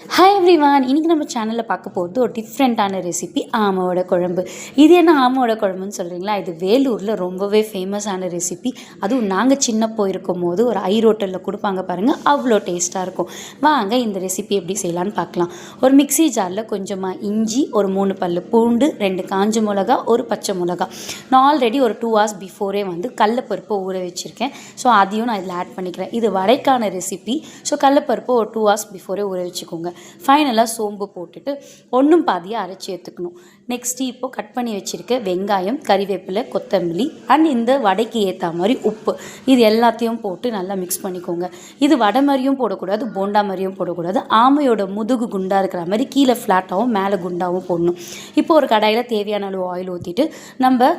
Hi everyone, இன்றைக்கி நம்ம சேனலில் பார்க்க போகிறது ஒரு டிஃப்ரெண்ட்டான ரெசிபி ஆமோட குழம்பு. இது என்ன ஆமோட குழம்புன்னு சொல்கிறீங்களா? இது வேலூரில் ரொம்பவே ஃபேமஸான ரெசிபி. அதுவும் நாங்கள் சின்ன போயிருக்கும் போது ஒரு ஹோட்டலில் கொடுப்பாங்க பாருங்கள், அவ்வளோ டேஸ்ட்டாக இருக்கும். வாங்க இந்த ரெசிபி எப்படி செய்யலான்னு பார்க்கலாம். ஒரு மிக்ஸி ஜாரில் கொஞ்சமாக இஞ்சி, ஒரு 3 பல் பூண்டு, 2 காஞ்ச மிளகா, ஒரு பச்சை மிளகா. நான் ஆல்ரெடி ஒரு 2 hours பிஃபோரே கடலப்பருப்பை ஊற வச்சுருக்கேன். ஸோ அதையும் நான் இதில் ஆட் பண்ணிக்கிறேன். இது வடைக்கான ரெசிபி. ஸோ கடலப்பருப்பை ஒரு 2 hours பிஃபோரே ஊற வச்சுக்கோங்க. ஃபைனலாக சோம்பு போட்டுட்டு ஒன்றும் பாதியாக அரைச்சி எடுத்துக்கணும். நெக்ஸ்ட்டு இப்போது கட் பண்ணி வச்சுருக்க வெங்காயம், கறிவேப்பிலை, கொத்தமல்லி அண்ட் இந்த வடைக்கு ஏற்ற மாதிரி உப்பு, இது எல்லாத்தையும் போட்டு நல்லா மிக்ஸ் பண்ணிக்கோங்க. இது வடை மாதிரியும் போடக்கூடாது, போண்டா மாதிரியும் போடக்கூடாது. ஆமையோட முதுகு குண்டாக இருக்கிற மாதிரி கீழே ஃப்ளாட்டாகவும் மேலே குண்டாகவும் போடணும். இப்போ ஒரு கடாயில் தேவையான அளவு ஆயில் ஊற்றிட்டு நம்ம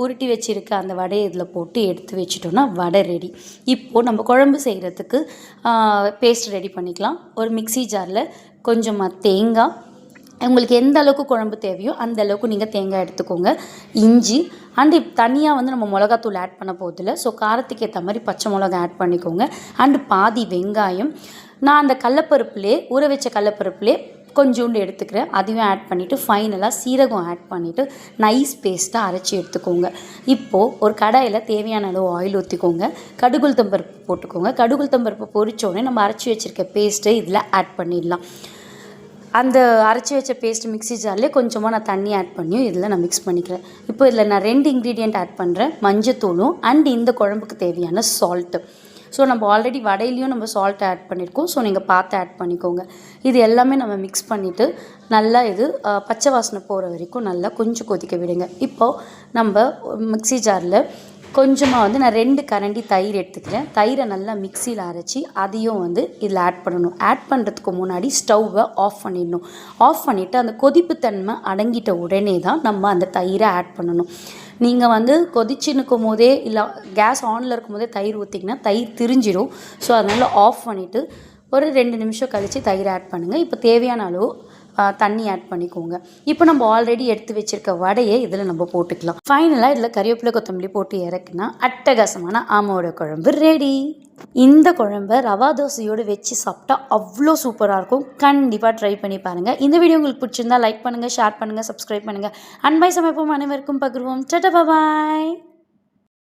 உருட்டி வச்சுருக்க அந்த வடையை இதில் போட்டு எடுத்து வச்சிட்டோம்னா வடை ரெடி. இப்போது நம்ம குழம்பு செய்கிறதுக்கு பேஸ்ட் ரெடி பண்ணிக்கலாம். ஒரு மிக்ஸி ஜாரில் கொஞ்சமாக தேங்காய், உங்களுக்கு எந்த அளவுக்கு குழம்பு தேவையோ அந்த அளவுக்கு நீங்கள் தேங்காய் எடுத்துக்கோங்க. இஞ்சி அண்டு தனியாக நம்ம மிளகாத்தூள் ஆட் பண்ண போதில்லை. ஸோ காரத்துக்கு ஏற்ற மாதிரி பச்சை மிளகா ஆட் பண்ணிக்கோங்க. அண்டு பாதி வெங்காயம் நான் அந்த கடலப்பருப்புலே ஊற வச்ச கடலப்பருப்புலே கொஞ்சோண்டு எடுத்துக்கிறேன். அதையும் ஆட் பண்ணிவிட்டு ஃபைனலாக சீரகம் ஆட் பண்ணிவிட்டு நைஸ் பேஸ்ட்டாக அரைச்சி எடுத்துக்கோங்க. இப்போது ஒரு கடாயில் தேவையான அளவு ஆயில் ஊற்றிக்கோங்க. கடுகுளுத்தம்பருப்பு போட்டுக்கோங்க. கடுகுளுத்தம்பருப்பு பொரிச்சோடனே நம்ம அரைச்சி வச்சுருக்க பேஸ்ட்டை இதில் ஆட் பண்ணிடலாம். அந்த அரைச்சி வச்ச பேஸ்ட் மிக்ஸி ஜார்லேயே கொஞ்சமாக நான் தண்ணி ஆட் பண்ணியும் இதில் நான் மிக்ஸ் பண்ணிக்கிறேன். இப்போ இதில் நான் 2 இன்க்ரீடியண்ட் ஆட் பண்ணுறேன், மஞ்சத்தூளும் அண்ட் இந்த குழம்புக்கு தேவையான சால்ட்டு. ஸோ நம்ம ஆல்ரெடி வடையிலையும் நம்ம சால்ட் ஆட் பண்ணியிருக்கோம். ஸோ நீங்கள் பார்த்து ஆட் பண்ணிக்கோங்க. இது எல்லாமே நம்ம மிக்ஸ் பண்ணிவிட்டு நல்லா இது பச்சை வாசனை போகிற வரைக்கும் நல்லா கொஞ்சம் கொதிக்க விடுங்க. இப்போது நம்ம மிக்ஸி ஜாரில் கொஞ்சமாக நான் 2 கரண்டி தயிர் எடுத்துக்கிறேன். தயிரை நல்லா மிக்சியில் அரைச்சி அதையும் இதில் ஆட் பண்ணணும். ஆட் பண்ணுறதுக்கு முன்னாடி ஸ்டவ்வை ஆஃப் பண்ணிடணும். ஆஃப் பண்ணிவிட்டு அந்த கொதிப்புத்தன்மை அடங்கிட்ட உடனே தான் நம்ம அந்த தயிரை ஆட் பண்ணணும். நீங்கள் கொதிச்சு நிற்கும் போதே இல்லை கேஸ் ஆனில் இருக்கும் போதே தயிர் ஊற்றிங்கன்னா தயிர் திரிஞ்சிடும். ஸோ அதனால் ஆஃப் பண்ணிவிட்டு ஒரு 2 நிமிஷம் கழித்து தயிர் ஆட் பண்ணுங்கள். இப்போ தேவையான அளவு தண்ணி ஆட் பண்ணிக்கோங்க. இப்போ நம்ம ஆல்ரெடி எடுத்து வச்சுருக்க வடையை இதில் நம்ம போட்டுக்கலாம். ஃபைனலாக இதில் கறிவேப்பிலை, கொத்தமல்லி போட்டு இறக்குனா அட்டகாசமான ஆமோட குழம்பு ரெடி. இந்த குழம்பை ரவா தோசையோடு வச்சு சாப்பிட்டா அவ்வளோ சூப்பராக இருக்கும். கண்டிப்பாக ட்ரை பண்ணி பாருங்கள். இந்த வீடியோ உங்களுக்கு பிடிச்சிருந்தா லைக் பண்ணுங்கள், ஷேர் பண்ணுங்கள், சப்ஸ்கிரைப் பண்ணுங்கள். அன்பாய் சமைப்போம், அனைவருக்கும் பகிர்வோம். டாடா பாய்.